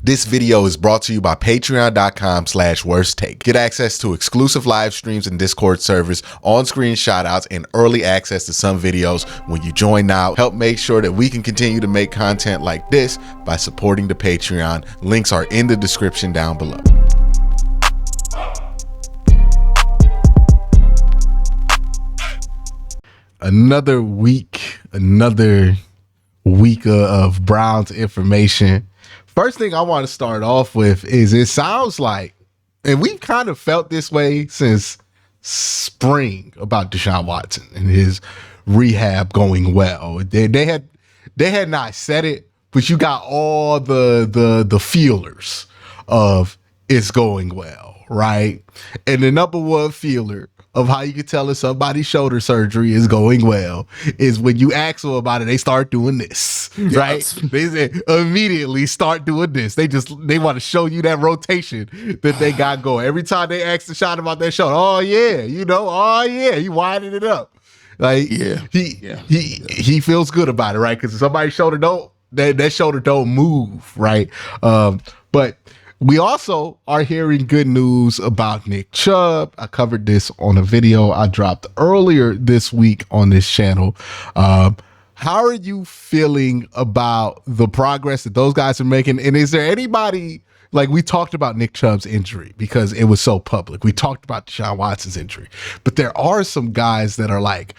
This video is brought to you by patreon.com/worsttake. Get access to exclusive live streams and Discord servers, on-screen shoutouts, and early access to some videos when you join now. Help make sure that we can continue to make content like this by supporting the Patreon. Links are in the description down below. Another week of Browns information. First thing I want to start off with is it sounds like, and we've kind of felt this way since spring about Deshaun Watson and his rehab going well. They had not said it, but you got all the feelers of it's going well, right? And the number one feeler of how you can tell if somebody's shoulder surgery is going well is when you ask them about it, they start doing this, right? They say immediately start doing this. They want to show you that rotation that they got going. Every time they ask Deshaun about that shoulder, oh yeah, he winding it up. Like he feels good about it, right? Because somebody's shoulder that shoulder don't move, right? But we also are hearing good news about Nick Chubb. I covered this on a video I dropped earlier this week on this channel. How are you feeling about the progress that those guys are making? And is there anybody, like we talked about Nick Chubb's injury because it was so public. We talked about Deshaun Watson's injury. But there are some guys that are like,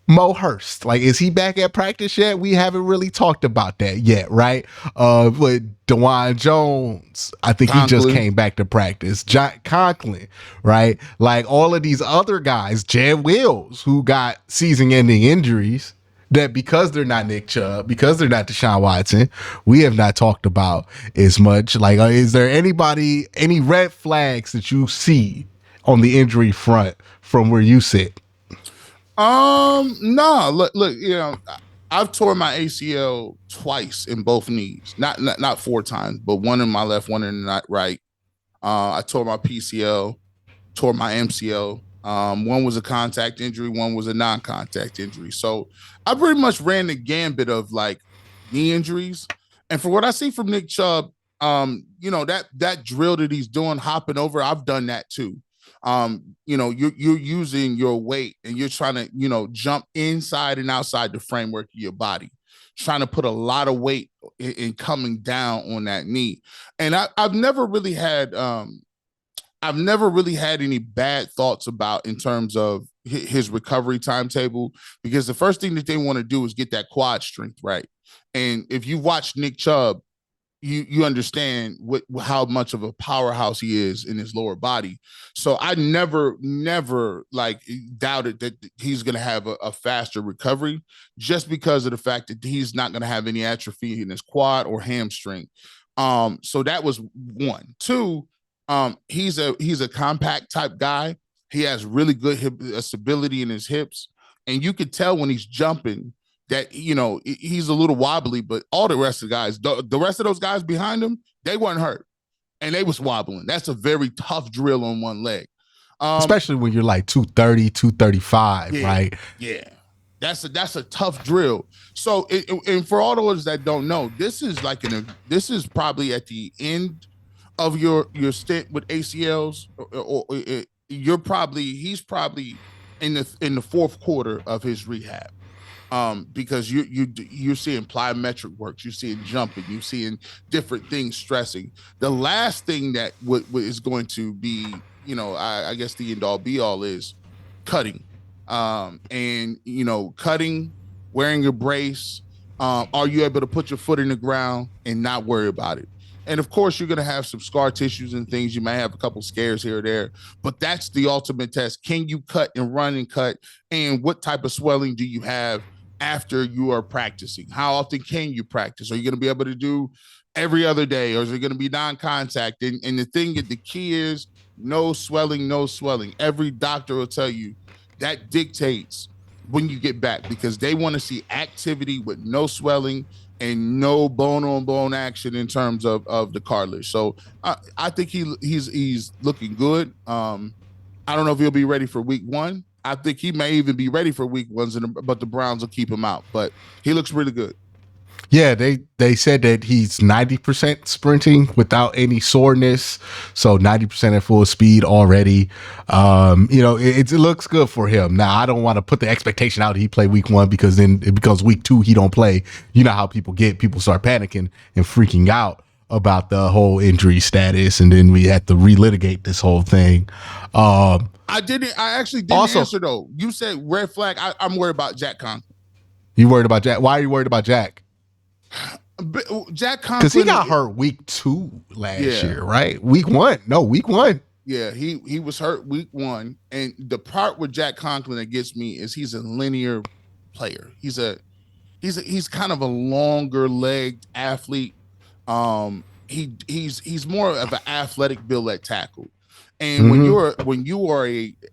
Mo Hurst, like, is he back at practice yet? We haven't really talked about that yet, right? With DeJuan Jones, I think Conklin. He just came back to practice. Conklin, right? Like all of these other guys, Jed Wills, who got season-ending injuries, that because they're not Nick Chubb, because they're not Deshaun Watson, we have not talked about as much. Like, is there any red flags that you see on the injury front from where you sit? No, look, I've torn my ACL twice in both knees, not 4 times, but one in my left, one in the right. I tore my PCL, tore my MCL. One was a contact injury, one was a non-contact injury. So I pretty much ran the gambit of like knee injuries. And for what I see from Nick Chubb, that drill that he's doing, hopping over, I've done that too. You're using your weight and you're trying to, jump inside and outside the framework of your body, trying to put a lot of weight in coming down on that knee. And I've never really had any bad thoughts about in terms of his recovery timetable, because the first thing that they want to do is get that quad strength right. And if you watch Nick Chubb, you understand how much of a powerhouse he is in his lower body. So I never like doubted that he's going to have a faster recovery just because of the fact that he's not going to have any atrophy in his quad or hamstring. So that was one. Two, he's a compact type guy. He has really good stability in his hips, and you could tell when he's jumping that, he's a little wobbly, but all the rest of the guys, the rest of those guys behind him, they weren't hurt and they was wobbling. That's a very tough drill on one leg. Especially when you're like 230, 235, right? Yeah. That's a tough drill. So, and for all those that don't know, this is probably at the end of your stint with ACLs, or he's probably in the fourth quarter of his rehab. Because you're seeing plyometric work, you're seeing jumping, you're seeing different things stressing. The last thing that is going to be, I guess the end all be all is cutting, cutting, wearing your brace. Are you able to put your foot in the ground and not worry about it? And of course, you're going to have some scar tissues and things. You might have a couple scares here or there, but that's the ultimate test. Can you cut and run and cut? And what type of swelling do you have after you are practicing? How often can you practice? Are you going to be able to do every other day, or is it going to be non-contact? And the key is no swelling. Every doctor will tell you that dictates when you get back, because they want to see activity with no swelling and no bone-on-bone action in terms of the cartilage. So I think he's looking good. I don't know if he'll be ready for week 1. I think he may even be ready for week 1, but the Browns will keep him out. But he looks really good. Yeah, they said that he's 90% sprinting without any soreness, so 90% at full speed already. It looks good for him. Now, I don't want to put the expectation out that he play week 1 because then it becomes week 2 he don't play. You know how people get. People start panicking and freaking out about the whole injury status, and then we had to relitigate this whole thing. I actually didn't answer though. You said red flag. I'm worried about Jack Conklin. You worried about Jack? Why are you worried about Jack? Jack Conklin, because he got hurt week 2 last year, right? Week 1. Yeah, he was hurt week 1, and the part with Jack Conklin that gets me is he's a linear player. He's kind of a longer legged athlete. He's more of an athletic build at tackle, and when you are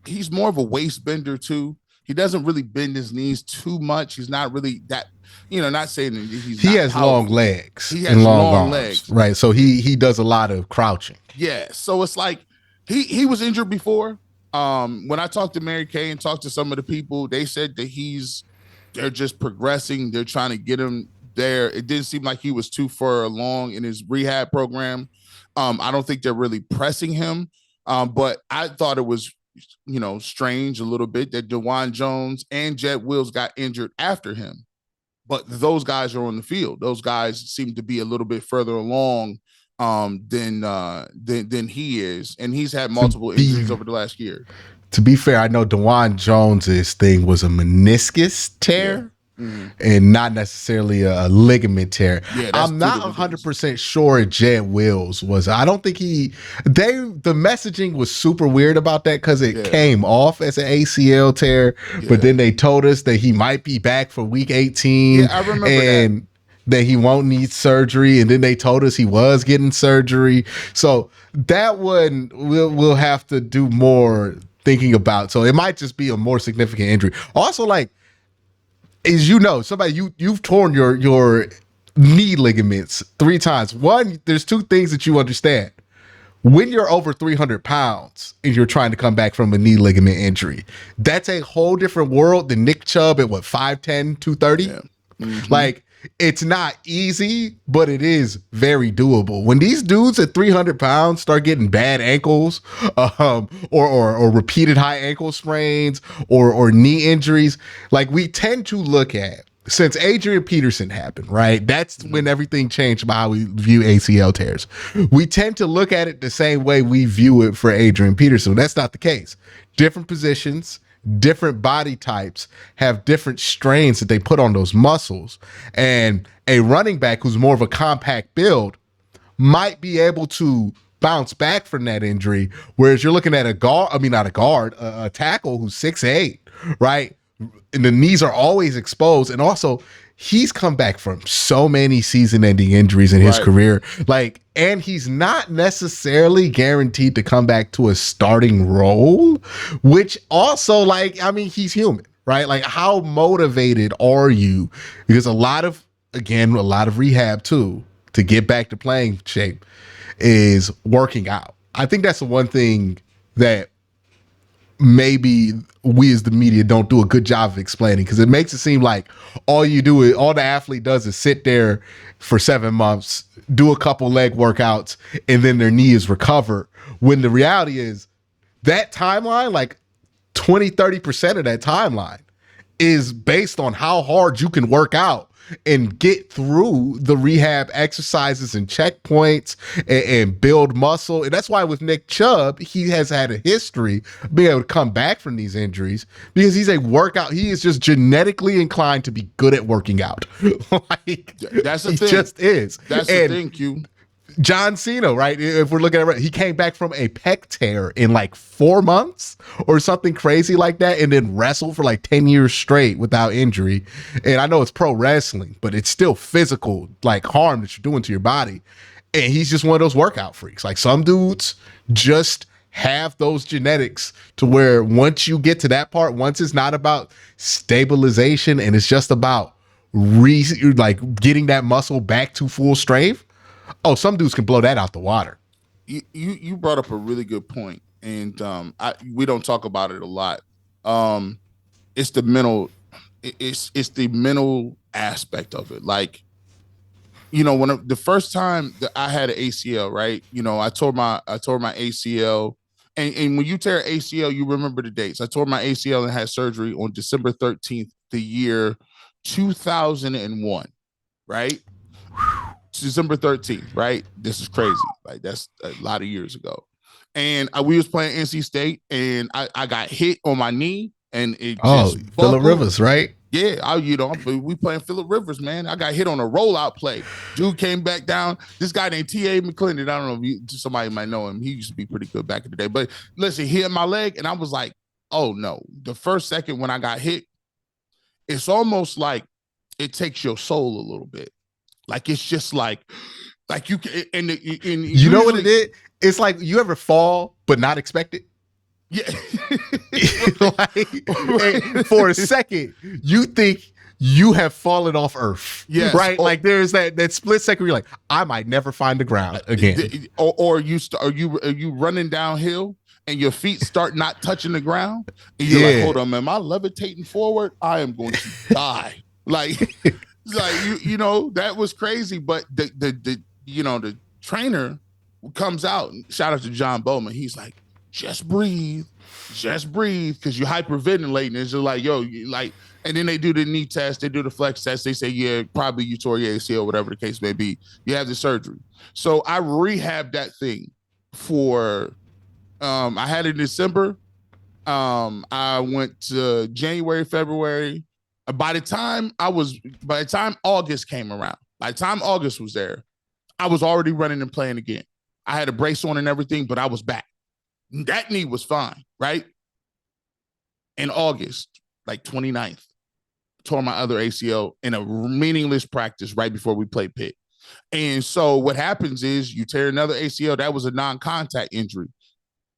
he's more of a waist bender too. He doesn't really bend his knees too much. He's not really that. Not saying that he has powerful. Long legs. He has long legs, right? So he does a lot of crouching. Yeah. So it's like he was injured before. When I talked to Mary Kay and talked to some of the people, they said that they're just progressing. They're trying to get him there. It didn't seem like he was too far along in his rehab program. I don't think they're really pressing him. But I thought it was, strange a little bit that DeJuan Jones and Jet Wills got injured after him. But those guys are on the field. Those guys seem to be a little bit further along than he is, and he's had multiple injuries over the last year. To be fair, I know DeJuan Jones's thing was a meniscus tear. And not necessarily a ligament tear. Yeah, I'm not 100% sure Jet Wills was. I don't think the messaging was super weird about that because it came off as an ACL tear, but then they told us that he might be back for week 18. Yeah, I remember that he won't need surgery, and then they told us he was getting surgery. So that one we'll have to do more thinking about. So it might just be a more significant injury. Also, somebody you've torn your knee ligaments 3 times. One, there's 2 things that you understand. When you're over 300 pounds and you're trying to come back from a knee ligament injury, that's a whole different world than Nick Chubb at 5'10", 230. Yeah. It's not easy, but it is very doable. When these dudes at 300 pounds start getting bad ankles, or repeated high ankle sprains, or knee injuries, we tend to look at, since Adrian Peterson happened, right? That's when everything changed about how we view ACL tears. We tend to look at it the same way we view it for Adrian Peterson. That's not the case. Different positions, different body types have different strains that they put on those muscles. And a running back who's more of a compact build might be able to bounce back from that injury. Whereas you're looking at a tackle who's 6'8", right? And the knees are always exposed. And also, he's come back from so many season-ending injuries in his career. And he's not necessarily guaranteed to come back to a starting role, which also, he's human, right? How motivated are you? Because a lot of rehab too, to get back to playing shape, is working out. I think that's the one thing that maybe we as the media don't do a good job of explaining, because it makes it seem like all the athlete does is sit there for 7 months, do a couple leg workouts, and then their knee is recovered. When the reality is that timeline, 20-30% of that timeline is based on how hard you can work out and get through the rehab exercises and checkpoints and build muscle. And that's why with Nick Chubb, he has had a history of being able to come back from these injuries, because he is just genetically inclined to be good at working out. That's the thing. He just is. That's the thing, Q. John Cena, right? If we're looking at it, he came back from a pec tear in 4 months or something crazy like that, and then wrestled for 10 years straight without injury. And I know it's pro wrestling, but it's still physical, harm that you're doing to your body. And he's just one of those workout freaks. Some dudes just have those genetics to where once you get to that part, once it's not about stabilization and it's just about getting that muscle back to full strength, some dudes can blow that out the water. You brought up a really good point, and we don't talk about it a lot. It's the mental, it's the mental aspect of it. when the first time that I had an ACL, right? I tore my ACL. And when you tear ACL, you remember the dates. I tore my ACL and had surgery on December 13th, the year 2001, right? December 13th, right? This is crazy. Like, that's a lot of years ago. And we was playing NC State, and I got hit on my knee, and it just Phillip Rivers, right? Yeah, we playing Phillip Rivers, man. I got hit on a rollout play. Dude came back down. This guy named T.A. McClendon, I don't know if somebody might know him. He used to be pretty good back in the day. But listen, he hit my leg, and I was like, oh, no. The first second when I got hit, it's almost like it takes your soul a little bit. Like, it's just like you can, and you know what it is? It's like, you ever fall but not expect it? Yeah. Like, for a second, you think you have fallen off Earth. Yes. Right? Like, there's that split second where you're like, I might never find the ground again. Or are you running downhill and your feet start not touching the ground? And you're like, hold on, man, am I levitating forward? I am going to die. Like that was crazy. But the trainer comes out, and shout out to John Bowman. He's like, just breathe, because you're hyperventilating. It's just like, and then they do the knee test, they do the flex test. They say, yeah, probably you tore your ACL, whatever the case may be. You have the surgery. So I rehabbed that thing for, I had it in December. I went to January, February. By the time August came around, by the time August was there, I was already running and playing again. I had a brace on and everything, but I was back. That knee was fine, right? In August, like 29th, tore my other ACL in a meaningless practice right before we played Pitt. And so what happens is you tear another ACL. That was a non-contact injury.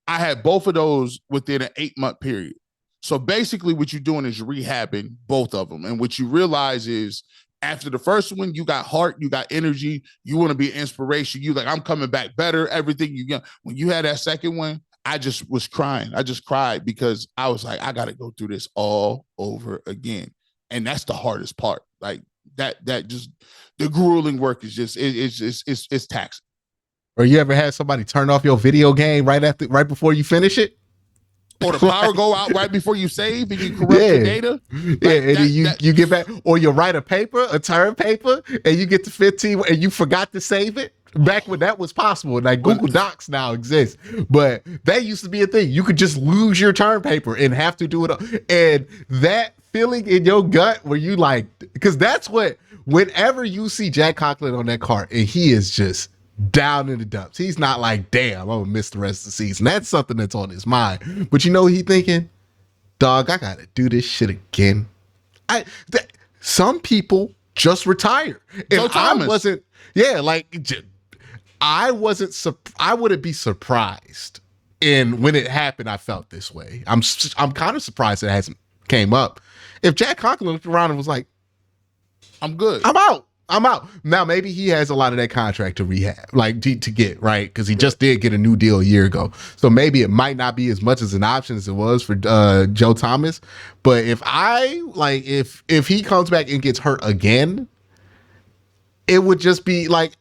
I had both of those within an 8-month period. So basically what you're doing is rehabbing both of them. And what you realize is, after the first one, you got heart, you got energy, you want to be an inspiration. You like, I'm coming back better, everything you got. When you had that second one, I just was crying. I just cried because I was like, I got to go through this all over again. And that's the hardest part. Like that just, the grueling work is just, it's taxing. Or you ever had somebody turn off your video game right before you finish it? Or the power go out right before you save and you corrupt your data. Like you get back, or you write a term paper, and you get to 15 and you forgot to save it. Back when that was possible, like Google Docs now exists, but that used to be a thing. You could just lose your term paper and have to do it. And that feeling in your gut where you like, because that's what, whenever you see Jack Conklin on that cart and he is just down in the dumps, he's not like, damn, I'm gonna miss the rest of the season. That's something that's on his mind. But you know what he thinking? Dog, I gotta do this shit again. Some people just retire. And I wasn't, I wouldn't be surprised. And when it happened, I felt this way. I'm kind of surprised it hasn't came up. If Jack Conklin looked around and was like, I'm good, I'm out. Now, maybe he has a lot of that contract to rehab, like to get, right? Because he just did get a new deal a year ago. So maybe it might not be as much as an option as it was for Joe Thomas. But if he comes back and gets hurt again, it would just be like,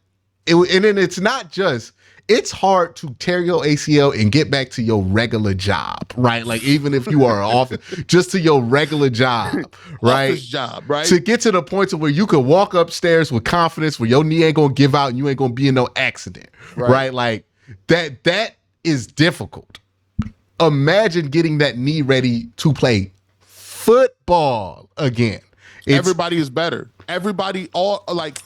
and then it's hard to tear your ACL and get back to your regular job, right? Like, even if you are off, just to your regular job, right? Office job, right? To get to the point to where you could walk upstairs with confidence, where your knee ain't gonna give out and you ain't gonna be in no accident, right? Like that is difficult. Imagine getting that knee ready to play football again. Everybody is better. Everybody, all like,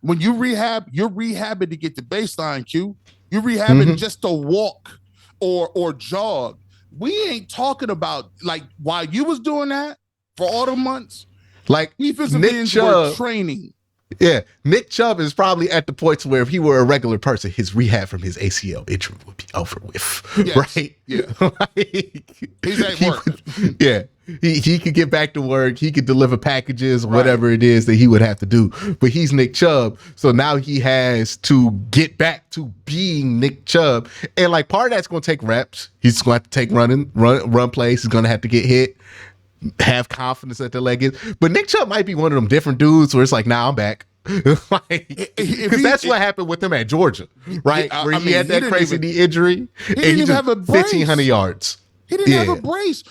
when you rehab, you're rehabbing to get the baseline, Q. You're rehabbing just to walk or jog. We ain't talking about, like, while you was doing that for all the months, like defensive ends were training. Yeah, Nick Chubb is probably at the point where if he were a regular person, his rehab from his ACL injury would be over with, right? Yeah, he's at work. He could get back to work. He could deliver packages, whatever it is that he would have to do. But he's Nick Chubb, so now he has to get back to being Nick Chubb, and like part of that's going to take reps. He's going to have to take run plays. He's going to have to get hit. Have confidence that the leg is, but Nick Chubb might be one of them different dudes where it's like, nah, I'm back. Because that's what happened with him at Georgia, right? Where he had that crazy knee injury. He didn't even have a brace. 1,500 yards. He didn't have a brace.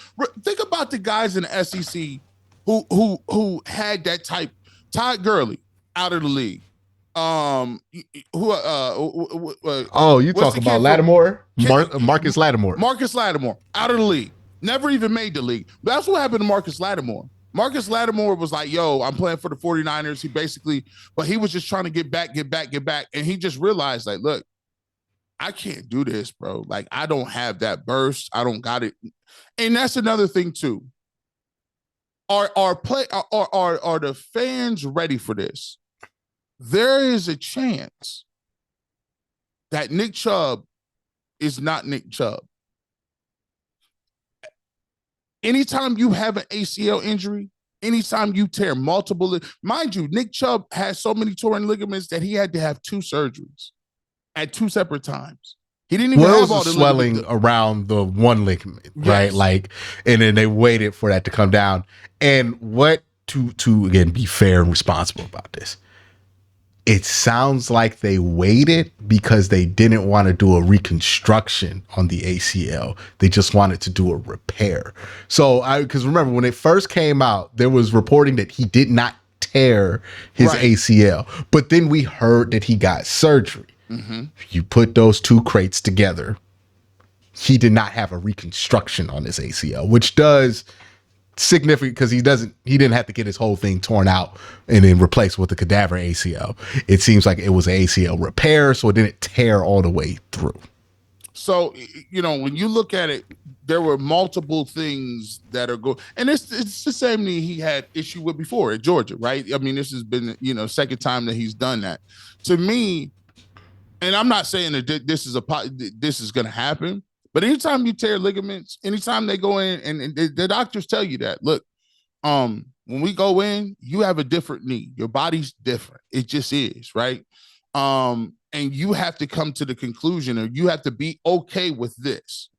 Think about the guys in the SEC who had that type. Todd Gurley out of the league. You talking about Lattimore? Marcus Lattimore. Marcus Lattimore out of the league. Never even made the league. That's what happened to Marcus Lattimore. Marcus Lattimore was like, yo, I'm playing for the 49ers. But he was just trying to get back. And he just realized, like, look, I can't do this, bro. Like, I don't have that burst. I don't got it. And that's another thing too. Are the fans ready for this? There is a chance that Nick Chubb is not Nick Chubb. Anytime you have an ACL injury, anytime you tear multiple, mind you, Nick Chubb has so many torn ligaments that he had to have 2 surgeries at 2 separate times. He didn't even have all the swelling around the one ligament, right? Like, and then they waited for that to come down. And what to again be fair and responsible about this? It sounds like they waited because they didn't want to do a reconstruction on the ACL. They just wanted to do a repair. So because remember when it first came out, there was reporting that he did not tear his ACL, but then we heard that he got surgery. Mm-hmm. You put those 2 crates together. He did not have a reconstruction on his ACL, which does significant because he didn't have to get his whole thing torn out and then replaced with a cadaver ACL. It seems like it was an ACL repair, so it didn't tear all the way through. So, when you look at it, there were multiple things that are going, and it's the same thing he had issue with before at Georgia, right? I mean, this has been, second time that he's done that. To me, and I'm not saying that this is going to happen, but anytime you tear ligaments, anytime they go in, and the doctors tell you that, look, when we go in, you have a different knee. Your body's different. It just is, right? And you have to come to the conclusion, or you have to be okay with this.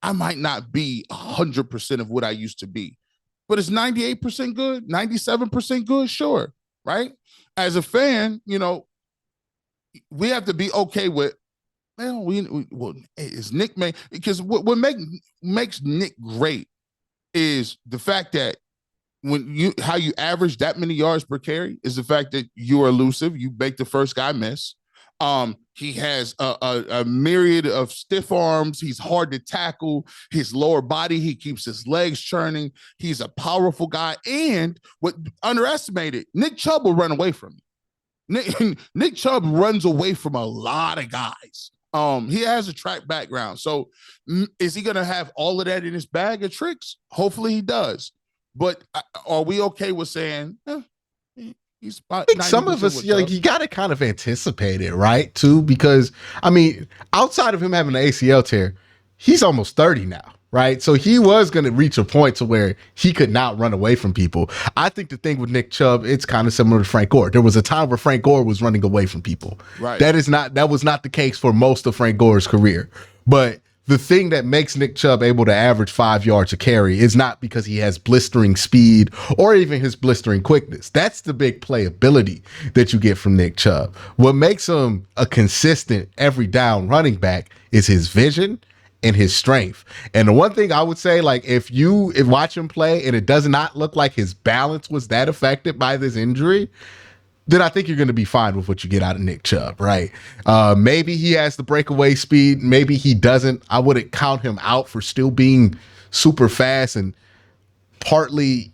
I might not be 100% of what I used to be, but it's 98% good, 97% good, sure, right? As a fan, we have to be okay with, is Nick made, because what makes Nick great is the fact that how you average that many yards per carry is the fact that you are elusive. You make the first guy miss. He has a myriad of stiff arms. He's hard to tackle. His lower body, he keeps his legs churning. He's a powerful guy. And what underestimated, Nick Chubb will run away from you. Nick Chubb runs away from a lot of guys. He has a track background. So is he going to have all of that in his bag of tricks? Hopefully he does. But are we okay with saying, he's about, I think some of us, you got to kind of anticipate it, right? Too, because I mean, outside of him having an ACL tear, he's almost 30 now, right? So he was going to reach a point to where he could not run away from people. I think the thing with Nick Chubb, it's kind of similar to Frank Gore. There was a time where Frank Gore was running away from people. Right. That was not the case for most of Frank Gore's career. But the thing that makes Nick Chubb able to average 5 yards a carry is not because he has blistering speed or even his blistering quickness. That's the big playability that you get from Nick Chubb. What makes him a consistent every down running back is his vision and his strength. And the one thing I would say, like, if watch him play and it does not look like his balance was that affected by this injury, then I think you're going to be fine with what you get out of Nick Chubb, right? Maybe he has the breakaway speed. Maybe he doesn't. I wouldn't count him out for still being super fast, and partly,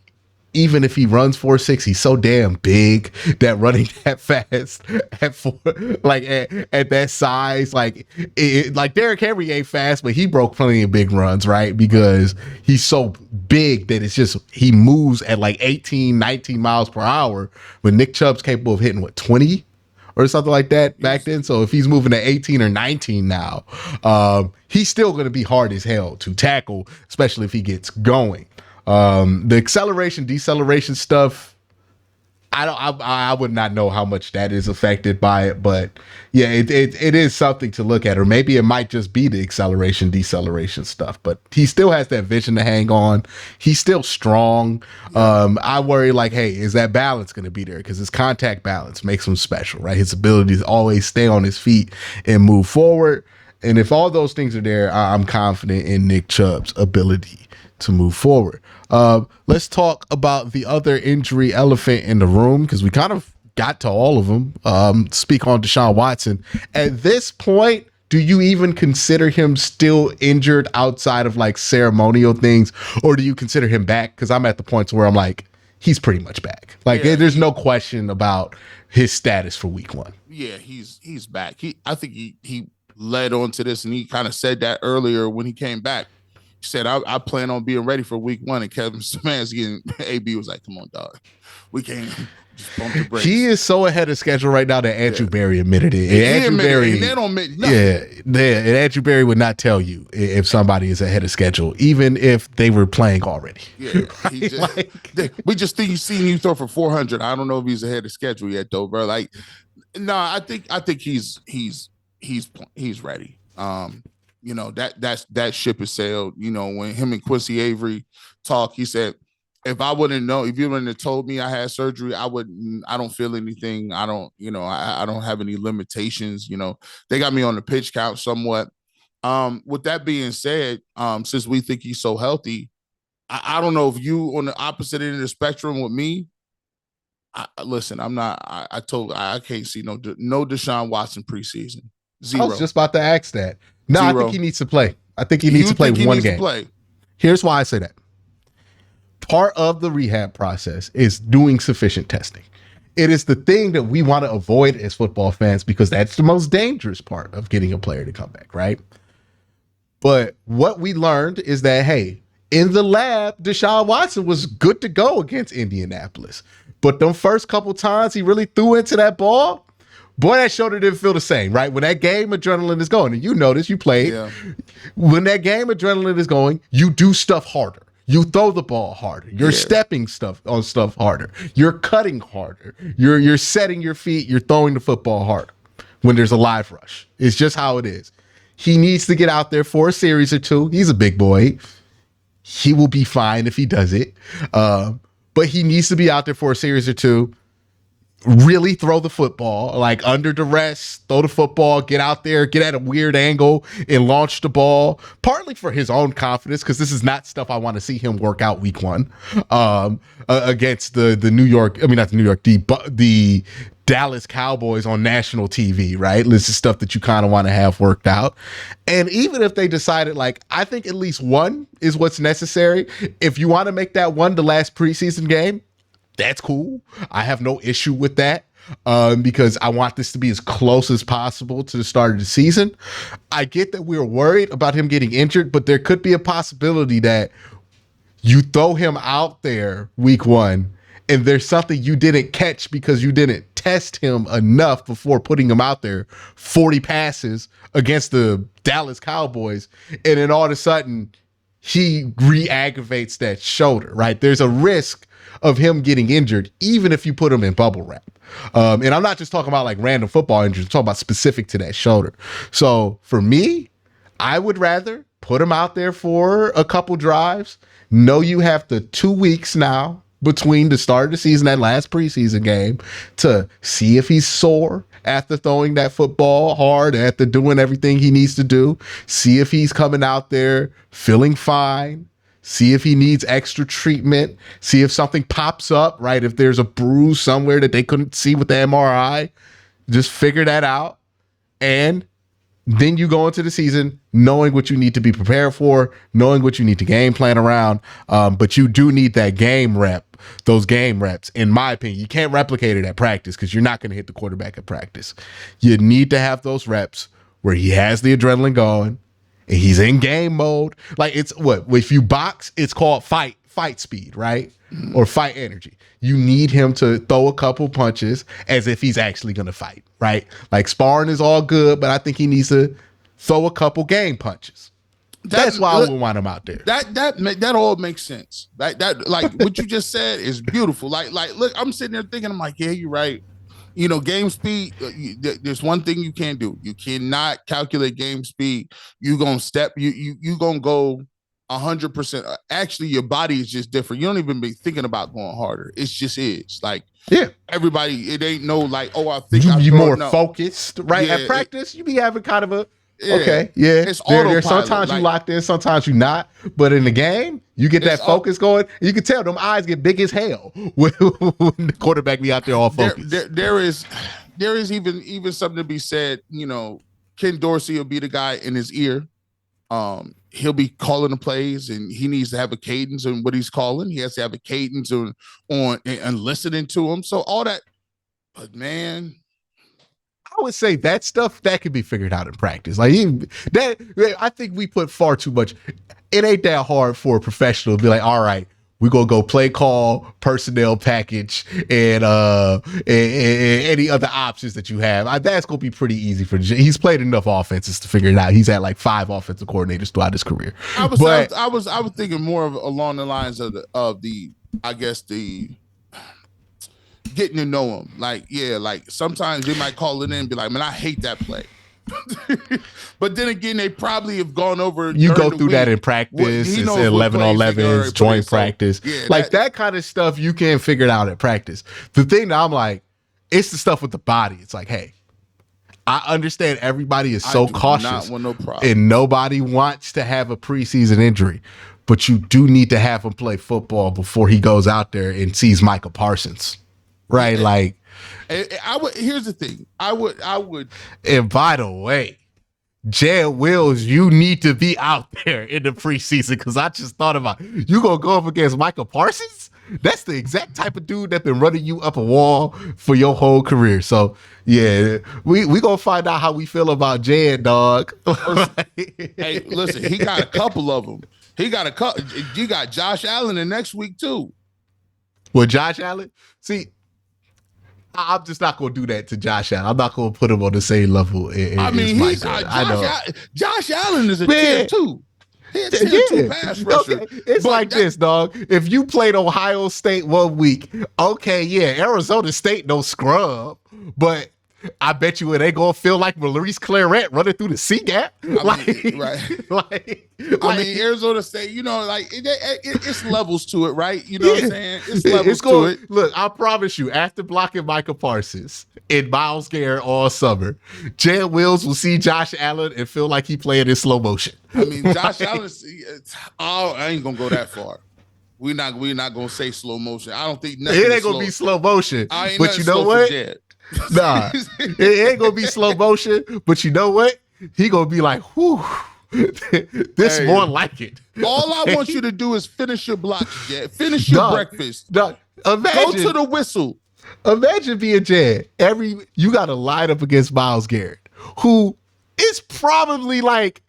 even if he runs 4.6, he's so damn big that running that fast at that size, like Derrick Henry ain't fast, but he broke plenty of big runs, right? Because he's so big that it's just, he moves at like 18, 19 miles per hour, but Nick Chubb's capable of hitting 20 or something like that back then. So if he's moving at 18 or 19 now, he's still going to be hard as hell to tackle, especially if he gets going. The acceleration, deceleration stuff, I would not know how much that is affected by it, but yeah, it is something to look at, or maybe it might just be the acceleration, deceleration stuff. But he still has that vision to hang on. He's still strong. I worry like, hey, is that balance going to be there? Because his contact balance makes him special, right? His ability to always stay on his feet and move forward. And if all those things are there, I'm confident in Nick Chubb's ability to move forward. Let's talk about the other injury elephant in the room, because we kind of got to all of them. Speak on Deshaun Watson. At this point, do you even consider him still injured outside of like ceremonial things, or do you consider him back? Because I'm at the point where I'm like, he's pretty much back. Like, there's no question about his status for week 1. Yeah, he's back. I think he led on to this, and he kind of said that earlier when he came back. He said, I plan on being ready for week 1. And Kevin Stefanski and AB was like, come on, dog. We can't just bump the brakes. He is so ahead of schedule right now that Andrew Berry admitted it. And Andrew Berry, they don't admit nothing. And Andrew Berry would not tell you if somebody is ahead of schedule, even if they were playing already. Yeah, we just think he's seen you throw for 400. I don't know if he's ahead of schedule yet, though, bro. Like, no, I think he's ready. That ship has sailed. When him and Quincy Avery talk, he said, if I wouldn't know, if you wouldn't have told me I had surgery, I don't feel anything. I don't have any limitations. They got me on the pitch count somewhat. With that being said, since we think he's so healthy, I don't know if you on the opposite end of the spectrum with me. Listen, I'm not, I can't see no Deshaun Watson preseason. 0. I was just about to ask that. No, 0. I think he needs to play. I think he needs to play one game. Here's why I say that. Part of the rehab process is doing sufficient testing. It is the thing that we want to avoid as football fans, because that's the most dangerous part of getting a player to come back, right? But what we learned is that, hey, in the lab, Deshaun Watson was good to go against Indianapolis. But them first couple times he really threw into that ball, boy, that shoulder didn't feel the same, right? When that game adrenaline is going, and you notice you played, when that game adrenaline is going, you do stuff harder. You throw the ball harder. You're stepping stuff harder. You're cutting harder. You're setting your feet. You're throwing the football harder when there's a live rush. It's just how it is. He needs to get out there for a series or 2. He's a big boy. He will be fine if he does it. But he needs to be out there for a series or 2. Really throw the football, like under duress, throw the football, get out there, get at a weird angle and launch the ball, partly for his own confidence, because this is not stuff I want to see him work out week 1 against the Dallas Cowboys on national TV, right? This is stuff that you kind of want to have worked out. And even if they decided, like, I think at least 1 is what's necessary. If you want to make that 1 the last preseason game, that's cool. I have no issue with that, because I want this to be as close as possible to the start of the season. I get that we're worried about him getting injured, but there could be a possibility that you throw him out there week 1 and there's something you didn't catch because you didn't test him enough before putting him out there 40 passes against the Dallas Cowboys. And then all of a sudden he re-aggravates that shoulder, right? There's a risk of him getting injured, even if you put him in bubble wrap. And I'm not just talking about like random football injuries. I'm talking about specific to that shoulder. So for me, I would rather put him out there for a couple drives. Know you have the 2 weeks now between the start of the season, that last preseason game, to see if he's sore after throwing that football hard, after doing everything he needs to do. See if he's coming out there feeling fine. See if he needs extra treatment. See if something pops up, right? If there's a bruise somewhere that they couldn't see with the MRI, just figure that out. And then you go into the season knowing what you need to be prepared for, knowing what you need to game plan around. But you do need that game rep, those game reps. In my opinion, you can't replicate it at practice because you're not going to hit the quarterback at practice. You need to have those reps where he has the adrenaline going, and he's in game mode. Like, it's what, if you box, it's called fight speed, right? Or fight energy. You need him to throw a couple punches as if he's actually going to fight, right? Like, sparring is all good, but I think he needs to throw a couple game punches. That's why I wouldn't want him out there. That all makes sense. That like what you just said is beautiful. Like look, I'm sitting there thinking, I'm like, yeah, you're right. You know, game speed. There's one thing you can't do. You cannot calculate game speed. You gonna gonna go 100%. Actually, your body is just different. You don't even be thinking about going harder. It's just is like. Yeah, everybody. It ain't no like. Oh, I think you be more focused, right? At practice, you be having kind of a. Yeah, okay, yeah. It's autopilot. Sometimes you locked in, sometimes you not. But in the game, you get that focus going. You can tell them eyes get big as hell when the quarterback be out there all focused. There is even something to be said. You know, Ken Dorsey will be the guy in his ear. He'll be calling the plays, and he needs to have a cadence on what he's calling. He has to have a cadence on and listening to him. So all that, but man. I would say that stuff that could be figured out in practice. Like that, I think we put far too much. It ain't that hard for a professional to be like, all right, we're gonna go play call, personnel package, and any other options that you have. That's gonna be pretty easy for. He's played enough offenses to figure it out. He's had like 5 offensive coordinators throughout his career. I was thinking more of along the lines of the I guess the. Getting to know him, like sometimes they might call it in and be like, "Man, I hate that play," but then again, they probably have gone over. You go through that in practice. It's 11-on-11s, joint practice, like that kind of stuff. You can figure it out at practice. The thing that I'm like, it's the stuff with the body. It's like, hey, I understand everybody is so cautious, and nobody wants to have a preseason injury, but you do need to have him play football before he goes out there and sees Micah Parsons. Right, like I would. Here's the thing. I would. And by the way, Jed Wills, you need to be out there in the preseason because I just thought about you gonna go up against Micah Parsons. That's the exact type of dude that's been running you up a wall for your whole career. So yeah, we gonna find out how we feel about Jed, dog. Hey, listen, he got a couple of them. He got a couple. You got Josh Allen the next week too. Well, Josh Allen, see. I'm just not going to do that to Josh Allen. I'm not going to put him on the same level. I mean, Josh Allen is a tier 2. He's a tier 2 pass rusher. Okay. It's like this, dog. If you played Ohio State 1 week, okay, yeah, Arizona State no scrub, but I bet you it ain't gonna feel like Maurice Claret running through the C gap. I mean, Arizona State, you know, like it's levels to it, right? You know what I'm saying? It's levels to it. Look, I promise you, after blocking Micah Parsons and Myles Garrett all summer, Jed Wills will see Josh Allen and feel like he playing in slow motion. I mean, Josh Allen, I ain't gonna go that far. We're not gonna say slow motion. I don't think nothing. It ain't gonna be slow motion. But you know what? Nah, it ain't gonna be slow motion, but you know what? He gonna be like, whew, this more like it. All I want you to do is finish your block, Jed. Finish your breakfast. Go to the whistle. Imagine being Jed. You gotta line up against Myles Garrett, who is probably like,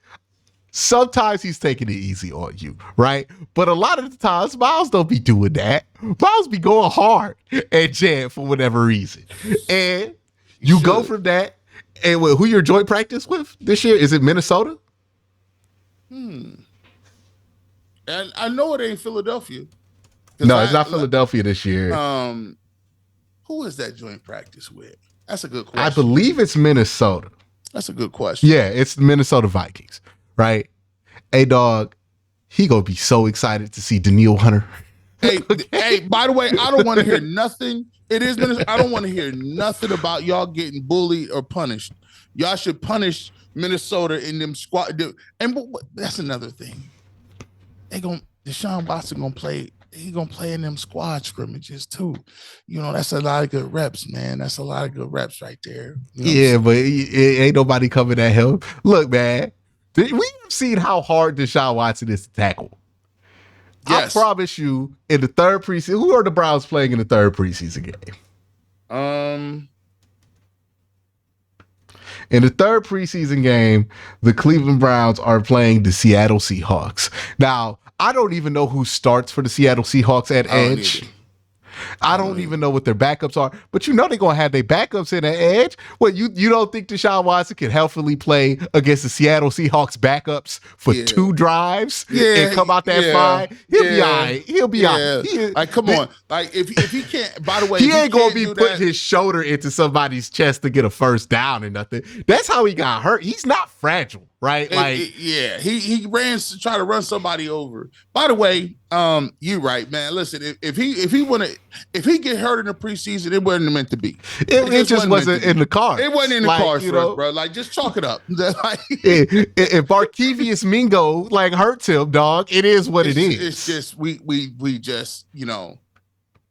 sometimes he's taking it easy on you, right? But a lot of the times, Myles don't be doing that. Myles be going hard at Jed for whatever reason. And you go from that. And who your joint practice with this year? Is it Minnesota? And I know it ain't Philadelphia. No, it's not Philadelphia this year. Who is that joint practice with? That's a good question. I believe it's Minnesota. That's a good question. Yeah, it's the Minnesota Vikings. Right? Hey, dog, he gonna be so excited to see Danielle Hunter. Hey, by the way, I don't want to hear nothing. I don't want to hear nothing about y'all getting bullied or punished. Y'all should punish Minnesota in them squad. And that's another thing. Deshaun Watson gonna play. He gonna play in them squad scrimmages too. You know, that's a lot of good reps, man. That's a lot of good reps right there. You know yeah, but ain't nobody coming at him. Look, man. We've seen how hard Deshaun Watson is to tackle. Yes. I promise you, in the third preseason, who are the Browns playing in the third preseason game? In the third preseason game, the Cleveland Browns are playing the Seattle Seahawks. Now, I don't even know who starts for the Seattle Seahawks at edge. I don't even know what their backups are, but they're going to have their backups in the edge. What, you don't think Deshaun Watson can healthily play against the Seattle Seahawks backups for 2 drives and come out that fine? He'll be all right. He'll be all right. Like, come on. Like, if he can't, by the way, he ain't going to be putting his shoulder into somebody's chest to get a first down and nothing. That's how he got hurt. He's not fragile, right? He ran to try to run somebody over. By the way, you're right, man. Listen, if he get hurt in the preseason, it wasn't meant to be. It just wasn't in the cards. It wasn't in the cards for us, bro. Like, just chalk it up. If Barkevius Mingo hurts him, dog, it is what it is. It's just we just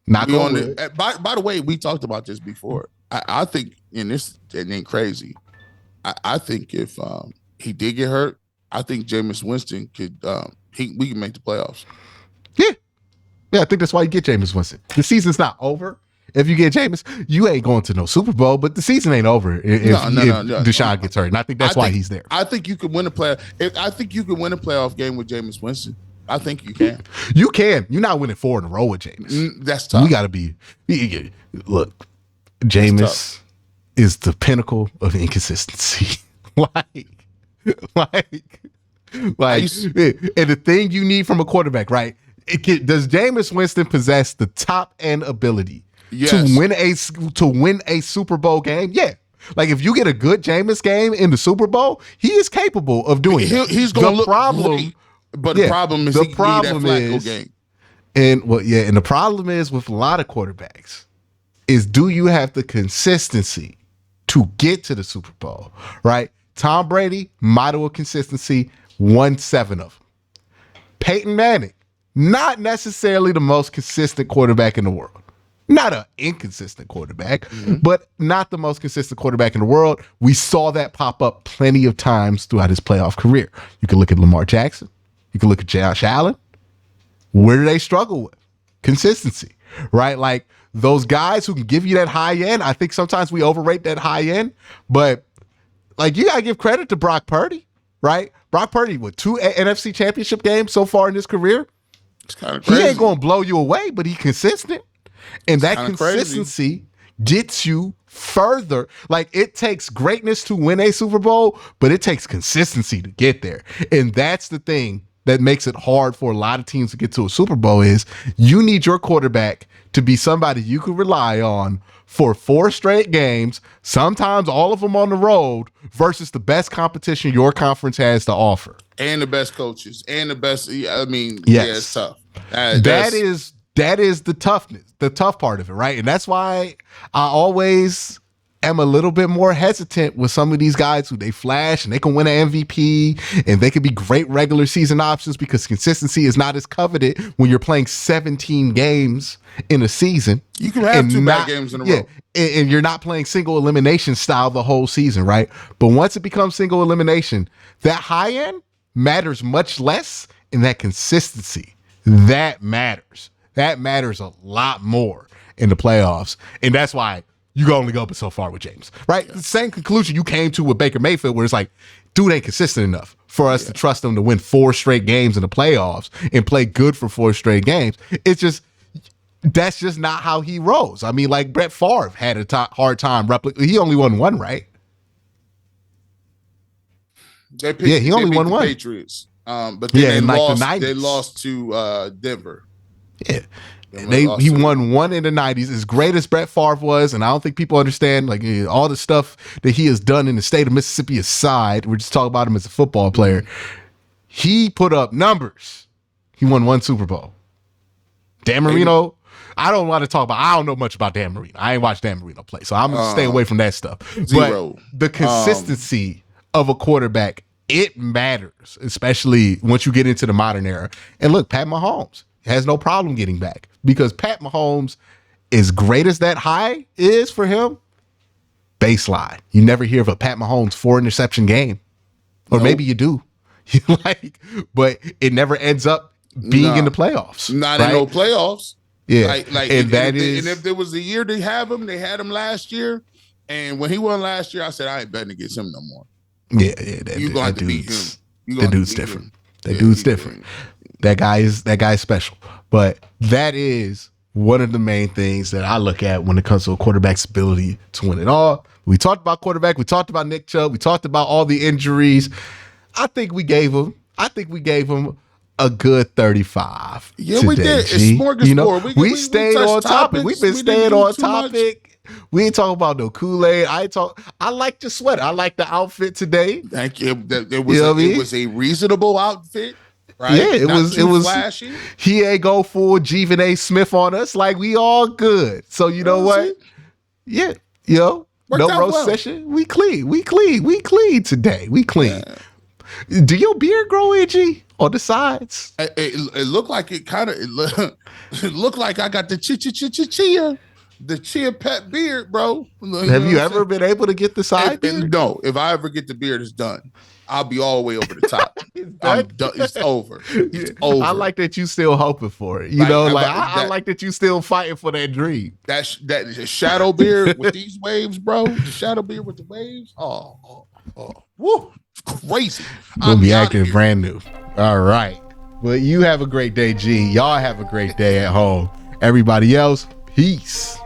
not going to. By the way, we talked about this before. I think, and this ain't crazy. I think if he did get hurt, I think Jameis Winston could we can make the playoffs. Yeah, I think that's why you get Jameis Winston. The season's not over. If you get Jameis, you ain't going to no Super Bowl, but the season ain't over if Deshaun gets hurt. And I think that's why he's there. I think you could win I think you could win a playoff game with Jameis Winston. I think you can. You can. You're not winning 4 in a row with Jameis. That's tough. We got to be. Look, Jameis is the pinnacle of inconsistency. And the thing you need from a quarterback, right? Does Jameis Winston possess the top end ability to win a Super Bowl game? Yeah. Like, if you get a good Jameis game in the Super Bowl, he is capable of doing it. He's going to look great, but the problem is he need that Flacco game. And the problem is with a lot of quarterbacks is, do you have the consistency to get to the Super Bowl, right? Tom Brady, model of consistency, won 7 of them. Peyton Manning, not necessarily the most consistent quarterback in the world. Not an inconsistent quarterback, but not the most consistent quarterback in the world. We saw that pop up plenty of times throughout his playoff career. You can look at Lamar Jackson. You can look at Josh Allen. Where do they struggle with? Consistency, right? Like, those guys who can give you that high end, I think sometimes we overrate that high end, but you got to give credit to Brock Purdy, right? Brock Purdy with 2 NFC championship games so far in his career. It's kind of crazy. He ain't going to blow you away, but he's consistent. And that consistency gets you further. Like, it takes greatness to win a Super Bowl, but it takes consistency to get there. And that's the thing that makes it hard for a lot of teams to get to a Super Bowl is you need your quarterback to be somebody you can rely on for 4 straight games, sometimes all of them on the road, versus the best competition your conference has to offer. And the best coaches and the best. It's tough. That is the toughness, the tough part of it, right? And that's why I always am a little bit more hesitant with some of these guys who they flash and they can win an MVP and they could be great regular season options, because consistency is not as coveted when you're playing 17 games in a season. You can have 2 bad games in a row. And you're not playing single elimination style the whole season, right? But once it becomes single elimination, that high end matters much less, and that consistency, that matters. That matters a lot more in the playoffs. And that's why you can only go up so far with James, right? The same conclusion you came to with Baker Mayfield, where it's like, dude ain't consistent enough for us to trust him to win 4 straight games in the playoffs and play good for 4 straight games. It's just, that's just not how he rolls. I mean, like, Brett Favre had a hard time replicating. He only won 1, right? He only won 1. Patriots. But then they lost to Denver. Yeah. He won 1 in the 90s. As great as Brett Favre was, and I don't think people understand, like, all the stuff that he has done in the state of Mississippi aside, we're just talking about him as a football player. He put up numbers. He won 1 Super Bowl. Dan Marino, I don't want to talk about, I don't know much about Dan Marino. I ain't watched Dan Marino play, so I'm going to stay away from that stuff. 0. But the consistency of a quarterback, it matters, especially once you get into the modern era. And look, Pat Mahomes has no problem getting back, because Pat Mahomes, as great as that high is for him, baseline. You never hear of a Pat Mahomes 4 interception game, or maybe you do, but it never ends up being in the playoffs. Not in no playoffs. Yeah, and if there was a year they had him last year, and when he won last year, I said I ain't betting against him no more. Yeah, you gonna have to beat him. That dude's different. That dude's different. That guy is special. But that is one of the main things that I look at when it comes to a quarterback's ability to win it all. We talked about quarterback. We talked about Nick Chubb. We talked about all the injuries. I think we gave him a good 35. Yeah, today, we did. G. It's smorgasbord. You know, we stayed on topic. We've been staying on topic. We ain't talking about no Kool-Aid. I like your sweater. I like the outfit today. Thank you. It was a reasonable outfit. Right? Yeah, it was flashy. He ain't go full Stephen Smith on us. Like, we all good. So you know what? Yeah, no roast session. We clean today. We clean. Yeah. Do your beard grow edgy on the sides? It looked like it kind of. It looked like I got the chia pet beard, bro. Have you ever been able to get the side beard? No. If I ever get the beard, it's done. I'll be all the way over the top. I'm done. It's over. It's over. I like that you still hoping for it. I like that you still fighting for that dream. That shadow beard with these waves, bro. The shadow beard with the waves. Oh. Woo. It's crazy. We'll be acting brand new. All right. Well, you have a great day, G. Y'all have a great day at home. Everybody else, peace.